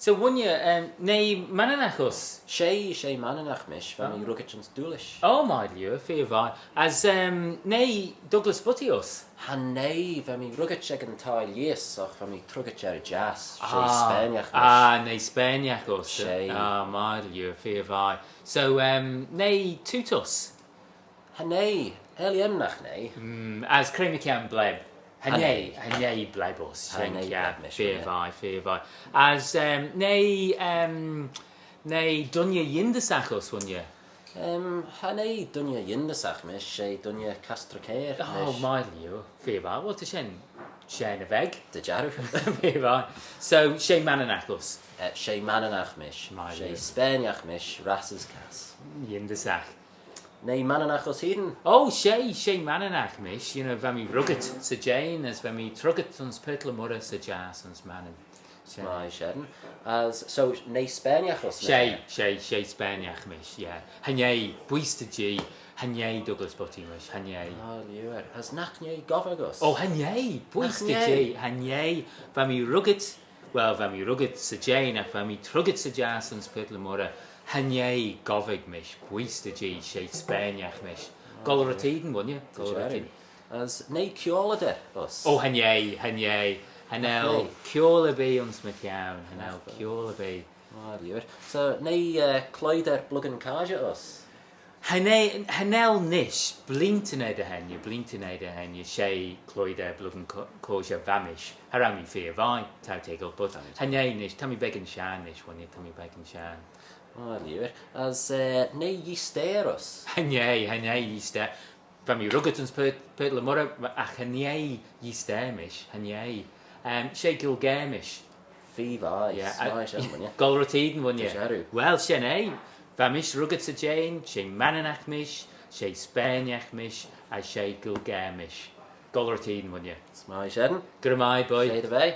So one year, nei mananachos. Sé mananach mish, fa mi rugachans dúlish. Oh my lieu, fear vai. As nei Douglas Buttios. Han nei, fa mi rugacheg an tail yes, och fa mi trugachar jazz. Sé Spaniach mish. Nei Spaniachos. Sé. My lieu, fear vai. So nei Tutos. Han nei, nach nei. As Cremican bleb. Hanei blebos. Hanei bleb mish. Fear vai. As nei dunya yindasachos one year. Han ei dunya yindasach mish, sé dunya castracair. Oh my lieu, fear vai. What is shen? Shen a veg. De jaru. Fear vai. So sé mananachos. Sé mananach mish. Sé Spaniach mish, rasses cas. Yindasach. Nei mananachos hidden. Oh, sé mananach mish, you know, vami rugged sa Jane, as vami trugget ons pertla mura sa jas ons manan. Mai sheden. As so nei Spaniachos. Sé Spaniach mish, yeah. Hanyei buista G, hanyei Douglas Butty mish, hanyei. Oh, liwer. As nachnyei govagos. Oh, hanyei buista G, hanyei vami rugged, well, vami rugged sa Jane, ak vami trugget sa jas ons pertla mura. Hanyei govig mish, buista G, sé Spaniach mish. Golratiden, won you? Golratiden. As nei ciolade us. Oh, hanyei. Hanel ciola be ons met iawn. Hanel ciola be. Oh, liwer. So nei cloider bluggen caja us. Hanel nish, blintenede henje, sé cloider bluggen caja vamish. Harami fear vai, tau tegel, but hanyei nish, tammy begin shan nish, won you, tammy begin shan. Oh, liwer. As nei yisterus. Hanyei yister. Vami ruggetons pert la mora, ach hanyei yister mish, hanyei. Sé Gilgamish. Fi vai. Yeah. Golratiden won you. Well, Shenei. Vamish rugget sa Jane, sé mananach mish, sé Spaniach mish, a sé Gilgamish. Golratiden won you. Smai sheden. Gurmai boy. Sé de vei.